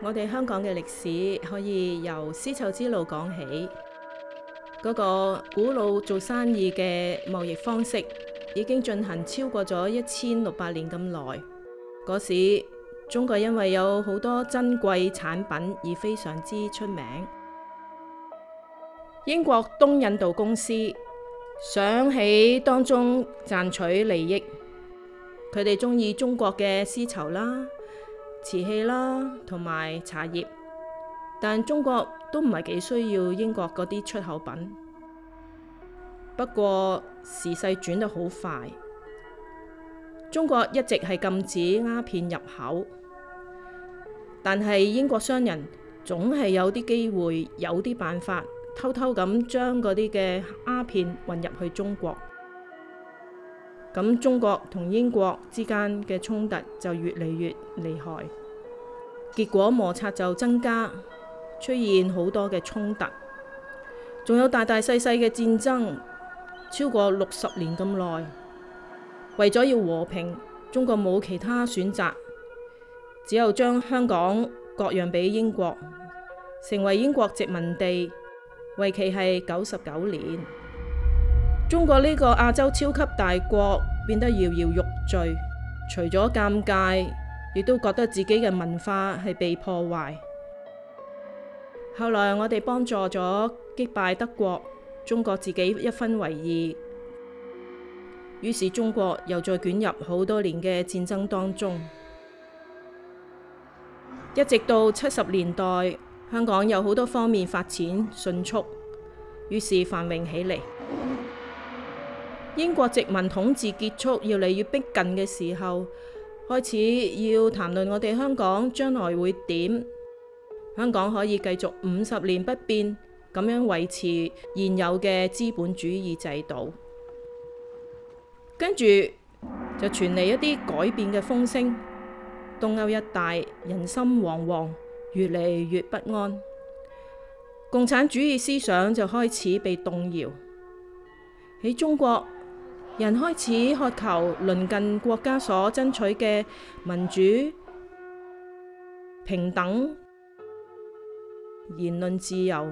我哋香港嘅歷史可以由絲綢之路講起。嗰個古老做生意嘅貿易方式已經進行超過咗1600年咁耐。嗰時中國因為有好多珍貴產品而非常之出名。英國東印度公司想喺當中賺取利益，佢哋中意中國嘅絲綢啦、瓷器啦同埋茶葉，但中國都唔係幾需要英國嗰啲出口品。不過時勢轉得好快，中國一直係禁止鴉片入口，但係英國商人總係有啲機會、有啲辦法，偷偷咁將嗰啲嘅鴉片運入去中國。咁中國同英國之間嘅衝突就越嚟越厲害，結果摩擦就增加，出現好多嘅衝突，仲有大大細細嘅戰爭，超過60年咁耐。為咗要和平，中國冇其他選擇，只有將香港割讓俾英國，成為英國殖民地，為期係99年。中國呢個亞洲超級大國變得搖搖欲墜，除咗尷尬，亦都覺得自己嘅文化係被破壞。後來我哋幫助咗擊敗德國，中國自己一分為二，於是中國又再捲入好多年嘅戰爭當中，一直到70年代，香港有好多方面發展迅速，於是繁榮起嚟。英國殖民統治結束，越嚟越逼近嘅時候，開始要談論我哋香港將來會點。香港可以繼續50年不變咁樣維持現有嘅資本主義制度。跟住就傳嚟一啲改變嘅風聲，東歐一帶人心惶惶，越嚟越不安，共產主義思想就開始被動搖。喺中國，人開始渴求鄰近國家所爭取嘅民主、平等、言論自由，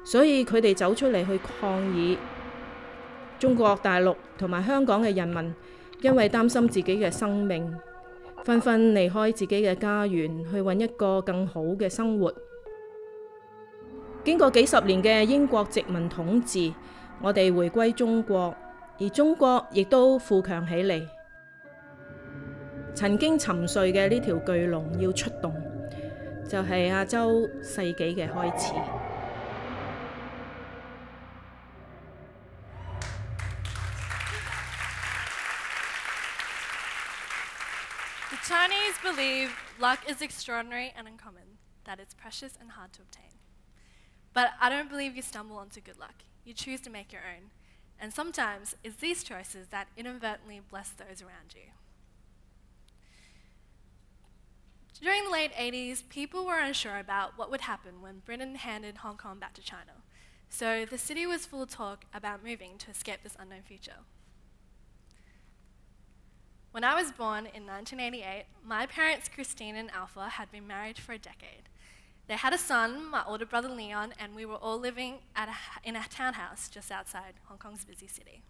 所以佢哋走出嚟去抗議。中國大陸同埋香港嘅人民因為擔心自己嘅生命，紛紛離開自己嘅家園，去揾一個更好嘅生活。經過幾十年嘅英國殖民統治，我哋回歸中國，而中國亦都富強起嚟。曾經沉睡嘅呢條巨龍要出動，就係亞洲世紀嘅開始。The Chinese believe luck is extraordinary and uncommon, that it's precious and hard to obtain. But I don't believe you stumble onto good luck. You choose to make your own. And sometimes it's these choices that inadvertently bless those around you. During the late 80s, people were unsure about what would happen when Britain handed Hong Kong back to China. So the city was full of talk about moving to escape this unknown future. When I was born in 1988, my parents, Christine and Alpha, had been married for a decade. They had a son, my older brother Leon, and we were all living in a townhouse just outside Hong Kong's busy city.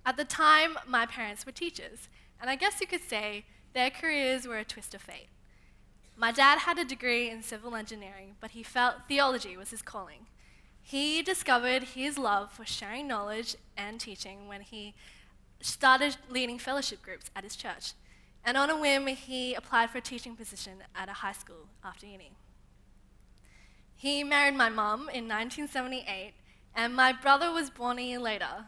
At the time, my parents were teachers, and I guess you could say their careers were a twist of fate. My dad had a degree in civil engineering, but he felt theology was his calling. He discovered his love for sharing knowledge and teaching when he started leading fellowship groups at his church. And on a whim, he applied for a teaching position at a high school after uni. He married my mum in 1978, and my brother was born a year later.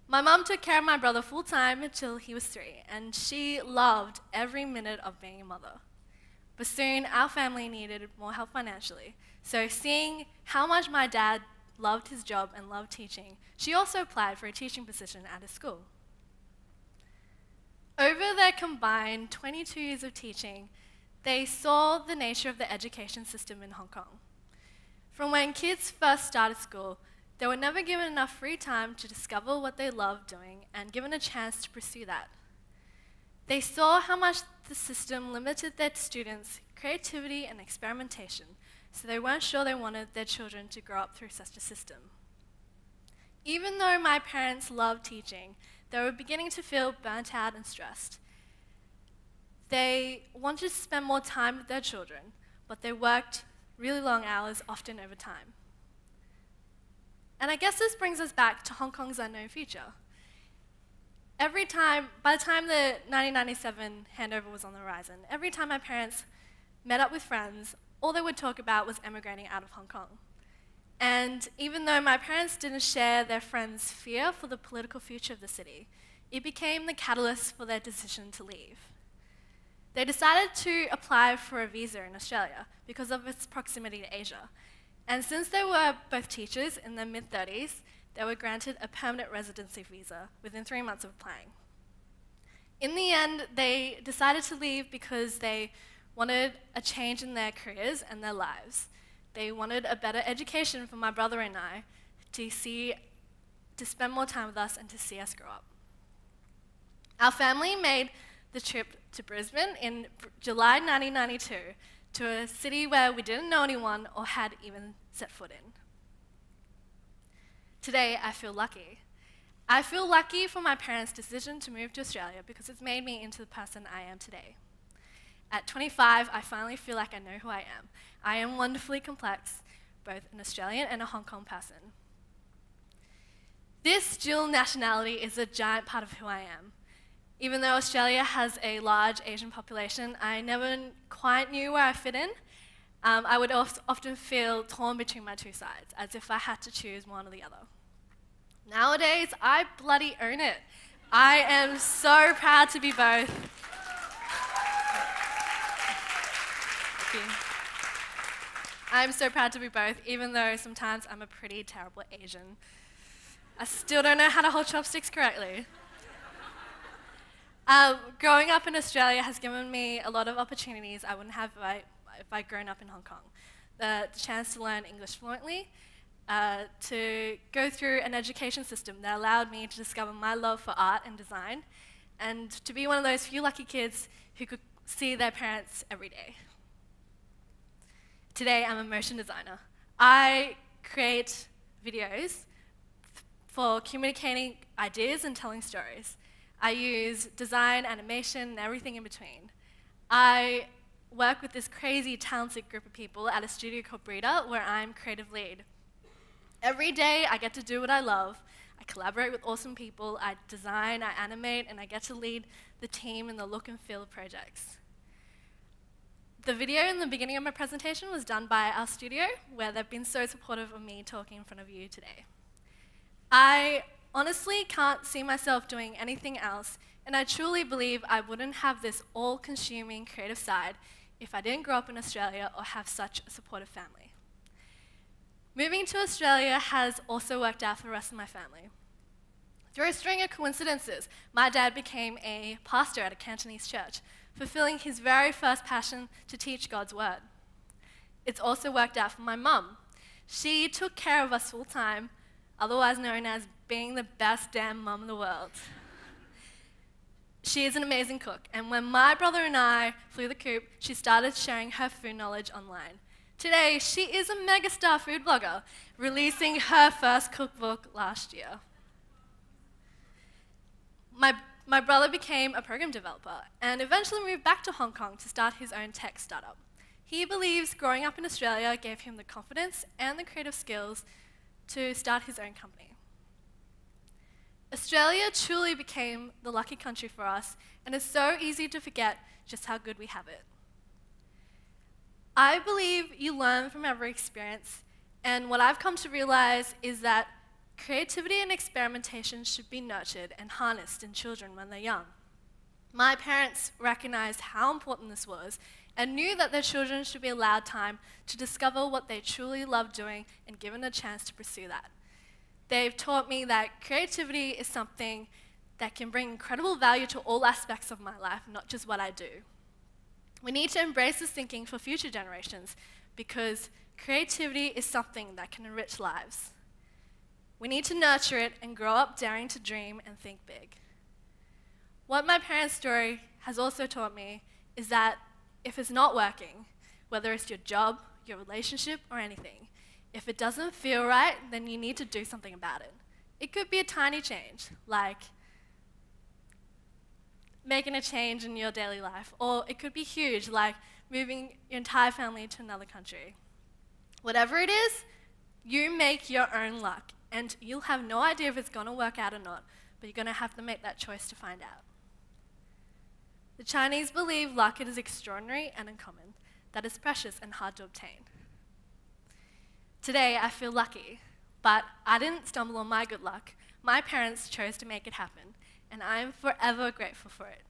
My mum took care of my brother full-time until he was 3, and she loved every minute of being a mother. But soon, our family needed more help financially, so seeing how much my dad loved his job and loved teaching, she also applied for a teaching position at his school. Over their combined 22 years of teaching, they saw the nature of the education system in Hong Kong. From when kids first started school, they were never given enough free time to discover what they loved doing and given a chance to pursue that. They saw how much the system limited their students' creativity and experimentation, so they weren't sure they wanted their children to grow up through such a system. Even though my parents loved teaching, they were beginning to feel burnt out and stressed. They wanted to spend more time with their children, but they worked really long hours, often over time. And I guess this brings us back to Hong Kong's unknown future. By the time the 1997 handover was on the horizon, every time my parents met up with friends, all they would talk about was emigrating out of Hong Kong. And even though my parents didn't share their friends' fear for the political future of the city, it became the catalyst for their decision to leave. They decided to apply for a visa in Australia because of its proximity to Asia. And since they were both teachers in their mid-30s, they were granted a permanent residency visa within 3 months of applying. In the end, they decided to leave because they wanted a change in their careers and their lives. They wanted a better education for my brother and I to spend more time with us and to see us grow up. Our family made the trip to Brisbane in July 1992 to a city where we didn't know anyone or had even set foot in. Today, I feel lucky. I feel lucky for my parents' decision to move to Australia because it's made me into the person I am today. At 25, I finally feel like I know who I am. I am wonderfully complex, both an Australian and a Hong Kong person. This dual nationality is a giant part of who I am. Even though Australia has a large Asian population, I never quite knew where I fit in. I would often feel torn between my two sides, as if I had to choose one or the other. Nowadays, I bloody own it. I am so proud to be both. Thank you. I'm so proud to be both, even though sometimes I'm a pretty terrible Asian. I still don't know how to hold chopsticks correctly. Growing up in Australia has given me a lot of opportunities I wouldn't have if I'd grown up in Hong Kong. The chance to learn English fluently, to go through an education system that allowed me to discover my love for art and design, and to be one of those few lucky kids who could see their parents every day. Today, I'm a motion designer. I create videos for communicating ideas and telling stories. I use design, animation, and everything in between. I work with this crazy, talented group of people at a studio called Breeder, where I'm creative lead. Every day, I get to do what I love. I collaborate with awesome people, I design, I animate, and I get to lead the team in the look and feel of projects. The video in the beginning of my presentation was done by our studio, where they've been so supportive of me talking in front of you today. I honestly can't see myself doing anything else, and I truly believe I wouldn't have this all-consuming creative side if I didn't grow up in Australia or have such a supportive family. Moving to Australia has also worked out for the rest of my family. Through a string of coincidences, my dad became a pastor at a Cantonese church, fulfilling his very first passion to teach God's word. It's also worked out for my mum. She took care of us full-time, otherwise known as being the best damn mum in the world. She is an amazing cook, and when my brother and I flew the coop, she started sharing her food knowledge online. Today, she is a megastar food blogger, releasing her first cookbook last year. My brother became a program developer and eventually moved back to Hong Kong to start his own tech startup. He believes growing up in Australia gave him the confidence and the creative skills to start his own company. Australia truly became the lucky country for us, and it's so easy to forget just how good we have it. I believe you learn from every experience, and what I've come to realize is that creativity and experimentation should be nurtured and harnessed in children when they're young. My parents recognized how important this was and knew that their children should be allowed time to discover what they truly love doing and given a chance to pursue that. They've taught me that creativity is something that can bring incredible value to all aspects of my life, not just what I do. We need to embrace this thinking for future generations because creativity is something that can enrich lives. We need to nurture it and grow up daring to dream and think big. What my parents' story has also taught me is that if it's not working, whether it's your job, your relationship, or anything, if it doesn't feel right, then you need to do something about it. It could be a tiny change, like making a change in your daily life, or it could be huge, like moving your entire family to another country. Whatever it is, you make your own luck, and you'll have no idea if it's going to work out or not, but you're going to have to make that choice to find out. The Chinese believe luck is extraordinary and uncommon, that is precious and hard to obtain. Today, I feel lucky, but I didn't stumble on my good luck. My parents chose to make it happen, and I am forever grateful for it.